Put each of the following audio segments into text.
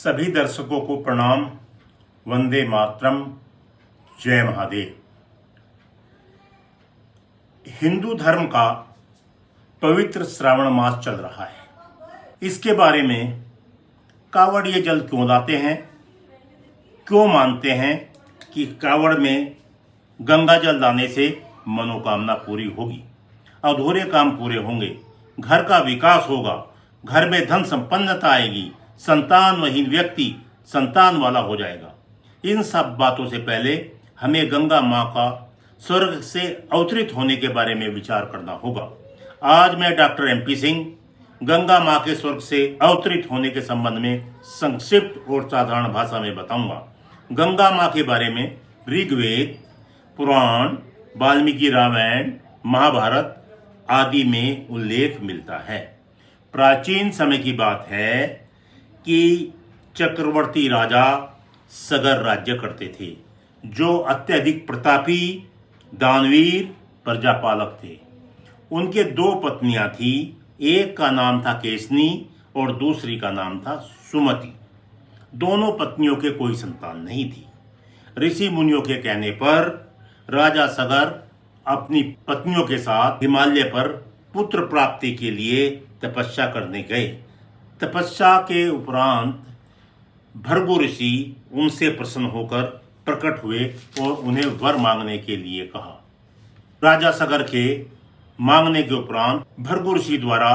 सभी दर्शकों को प्रणाम। वंदे मातरम, जय महादेव। हिंदू धर्म का पवित्र श्रावण मास चल रहा है। इसके बारे में कावड़ जल क्यों लाते हैं, क्यों मानते हैं कि कावड़ में गंगा जल लाने से मनोकामना पूरी होगी, अधूरे काम पूरे होंगे, घर का विकास होगा, घर में धन संपन्नता आएगी, संतानहीन व्यक्ति संतान वाला हो जाएगा। इन सब बातों से पहले हमें गंगा माँ का स्वर्ग से अवतरित होने के बारे में विचार करना होगा। आज मैं डॉक्टर MP सिंह गंगा माँ के स्वर्ग से अवतरित होने के संबंध में संक्षिप्त और साधारण भाषा में बताऊंगा। गंगा माँ के बारे में ऋग्वेद, पुराण, वाल्मीकि रामायण, महाभारत आदि में उल्लेख मिलता है। प्राचीन समय की बात है कि चक्रवर्ती राजा सगर राज्य करते थे, जो अत्यधिक प्रतापी दानवीर प्रजापालक थे। उनके दो पत्नियां थी, एक का नाम था केसनी और दूसरी का नाम था सुमति। दोनों पत्नियों के कोई संतान नहीं थी। ऋषि मुनियों के कहने पर राजा सगर अपनी पत्नियों के साथ हिमालय पर पुत्र प्राप्ति के लिए तपस्या करने गए। तपस्या के उपरांत भृगु ऋषि उनसे प्रसन्न होकर प्रकट हुए और उन्हें वर मांगने के लिए कहा। राजा सगर के मांगने के उपरांत भृगु ऋषि द्वारा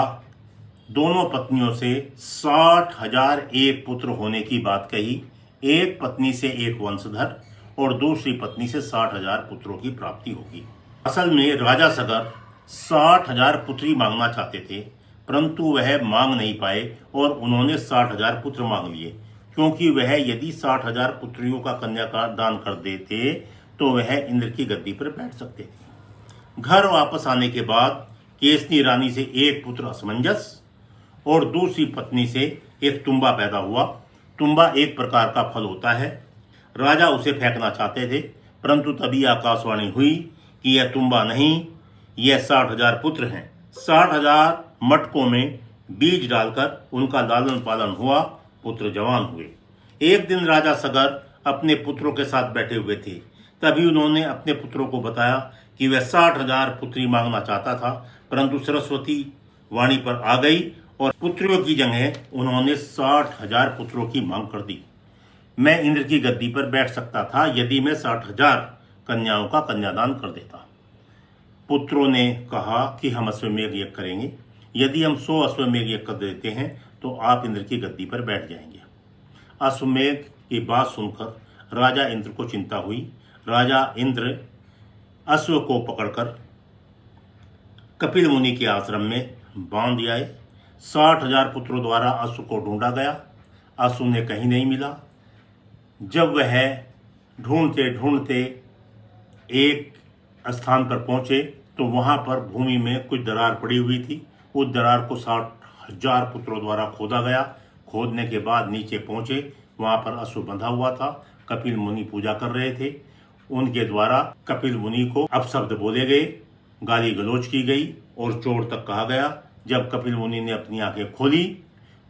दोनों पत्नियों से 60,000 एक पुत्र होने की बात कही। एक पत्नी से एक वंशधर और दूसरी पत्नी से 60,000 पुत्रों की प्राप्ति होगी। असल में राजा सगर 60,000 पुत्री मांगना चाहते थे, परंतु वह मांग नहीं पाए और उन्होंने 60,000 पुत्र मांग लिए, क्योंकि वह यदि 60,000 पुत्रियों का कन्या का दान कर देते तो वह इंद्र की गद्दी पर बैठ सकते थे। घर वापस आने के बाद केसनी रानी से एक पुत्र असमंजस और दूसरी पत्नी से एक तुम्बा पैदा हुआ। तुम्बा एक प्रकार का फल होता है। राजा उसे फेंकना चाहते थे, परंतु तभी आकाशवाणी हुई कि यह तुम्बा नहीं, यह 60,000 पुत्र हैं। 60,000 मटकों में बीज डालकर उनका लालन पालन हुआ, पुत्र जवान हुए। एक दिन राजा सगर अपने पुत्रों के साथ बैठे हुए थे। तभी उन्होंने अपने पुत्रों को बताया कि वह 60,000 पुत्री मांगना चाहता था, परंतु सरस्वती वाणी पर आ गई और पुत्रियों की जगह उन्होंने 60,000 पुत्रों की मांग कर दी। मैं इंद्र की गद्दी पर बैठ सकता था यदि मैं 60,000 कन्याओं का कन्यादान कर देता। पुत्रों ने कहा कि हम अश्वमेध यज्ञ करेंगे। यदि हम 100 अश्वमेध यज्ञ कर देते हैं तो आप इंद्र की गद्दी पर बैठ जाएंगे। अश्वमेध की बात सुनकर राजा इंद्र को चिंता हुई। राजा इंद्र अश्व को पकड़कर कपिल मुनि के आश्रम में बांध आए। 60,000 पुत्रों द्वारा अश्व को ढूंढा गया। अश्व ने कहीं नहीं मिला। जब वह ढूंढते ढूंढते एक स्थान पर पहुंचे तो वहां पर भूमि में कुछ दरार पड़ी हुई थी। उस दरार को 60,000 पुत्रों द्वारा खोदा गया। खोदने के बाद नीचे पहुंचे, वहां पर अश्व बंधा हुआ था। कपिल मुनि पूजा कर रहे थे। उनके द्वारा कपिल मुनि को अपशब्द बोले गए, गाली गलौज की गई और चोर तक कहा गया। जब कपिल मुनि ने अपनी आंखें खोली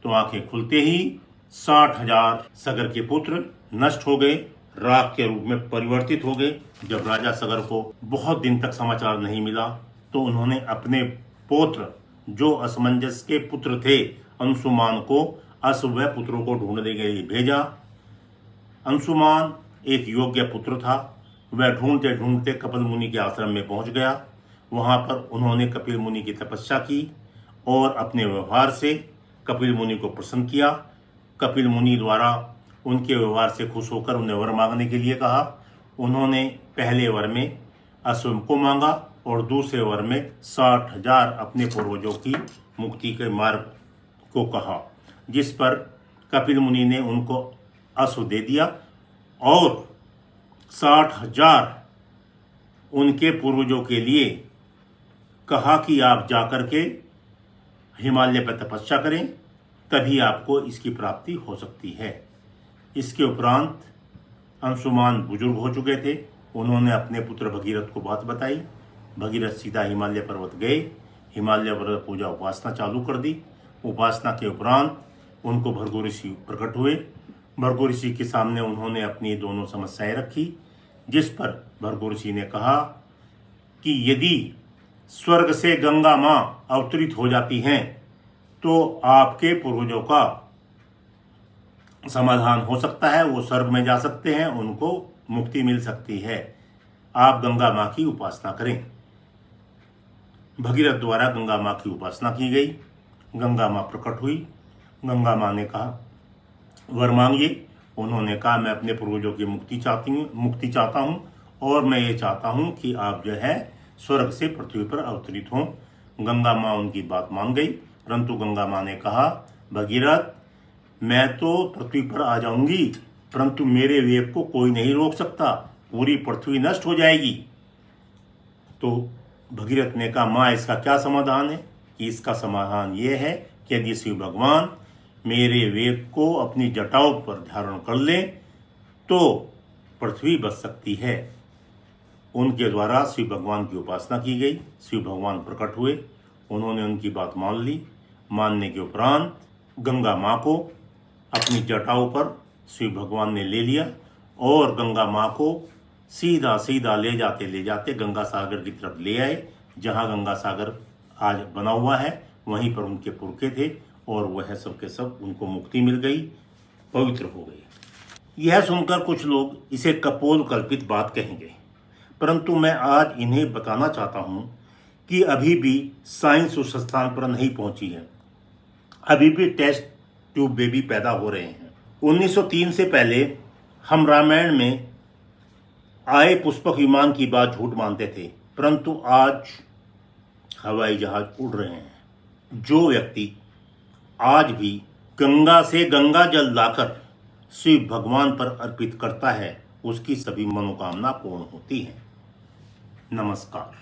तो आंखें खुलते ही 60,000 सगर के पुत्र नष्ट हो गए, राख के रूप में परिवर्तित हो गए। जब राजा सगर को बहुत दिन तक समाचार नहीं मिला तो उन्होंने अपने पौत्र, जो असमंजस के पुत्र थे, अंशुमान को अश्व व पुत्रों को ढूंढने के लिए भेजा। अंशुमान एक योग्य पुत्र था। वह ढूंढते ढूंढते कपिल मुनि के आश्रम में पहुंच गया। वहां पर उन्होंने कपिल मुनि की तपस्या की और अपने व्यवहार से कपिल मुनि को प्रसन्न किया। कपिल मुनि द्वारा उनके व्यवहार से खुश होकर उन्हें वर मांगने के लिए कहा। उन्होंने पहले वर में अश्व को मांगा और दूसरे वर में 60,000 अपने पूर्वजों की मुक्ति के मार्ग को कहा, जिस पर कपिल मुनि ने उनको अश्व दे दिया और 60,000 उनके पूर्वजों के लिए कहा कि आप जाकर के हिमालय पर तपस्या करें, तभी आपको इसकी प्राप्ति हो सकती है। इसके उपरांत अंशुमान बुजुर्ग हो चुके थे। उन्होंने अपने पुत्र भगीरथ को बात बताई। भगीरथ सीधा हिमालय पर्वत गए। हिमालय पर्वत पूजा उपासना चालू कर दी। उपासना के उपरांत उनको भृगु ऋषि प्रकट हुए भृगु ऋषि के सामने उन्होंने अपनी दोनों समस्याएं रखी, जिस पर भृगु ऋषि ने कहा कि यदि स्वर्ग से गंगा माँ अवतरित हो जाती हैं तो आपके पूर्वजों का समाधान हो सकता है, वो स्वर्ग में जा सकते हैं, उनको मुक्ति मिल सकती है। आप गंगा माँ की उपासना करें। भगीरथ द्वारा गंगा माँ की उपासना की गई। गंगा माँ प्रकट हुई। गंगा माँ ने कहा वर मांगिए। उन्होंने कहा मैं अपने पूर्वजों की मुक्ति चाहता हूँ और मैं ये चाहता हूँ कि आप जो है स्वर्ग से पृथ्वी पर अवतरित हों। गंगा माँ उनकी बात मान गई, परंतु गंगा माँ ने कहा भगीरथ मैं तो पृथ्वी पर आ जाऊंगी, परंतु मेरे वेग को कोई नहीं रोक सकता, पूरी पृथ्वी नष्ट हो जाएगी। तो भगीरथ ने कहा माँ इसका क्या समाधान है? कि इसका समाधान ये है कि यदि शिव भगवान मेरे वेग को अपनी जटाओं पर धारण कर ले तो पृथ्वी बच सकती है। उनके द्वारा शिव भगवान की उपासना की गई। शिव भगवान प्रकट हुए। उन्होंने उनकी बात मान ली। मानने के उपरांत गंगा माँ को अपनी जटाओं पर शिव भगवान ने ले लिया और गंगा माँ को सीधा सीधा ले जाते गंगा सागर की तरफ ले आए। जहाँ गंगा सागर आज बना हुआ है वहीं पर उनके पुरखे थे और वह सब के सब उनको मुक्ति मिल गई, पवित्र हो गई। यह सुनकर कुछ लोग इसे कपोल कल्पित बात कहेंगे, परंतु मैं आज इन्हें बताना चाहता हूँ कि अभी भी साइंस उस स्थान पर नहीं पहुंची है। अभी भी टेस्ट ट्यूब बेबी पैदा हो रहे हैं। 1903 से पहले हम रामायण में आए पुष्पक विमान की बात झूठ मानते थे, परंतु आज हवाई जहाज उड़ रहे हैं। जो व्यक्ति आज भी गंगा से गंगा जल लाकर शिव भगवान पर अर्पित करता है उसकी सभी मनोकामना पूर्ण होती है। नमस्कार।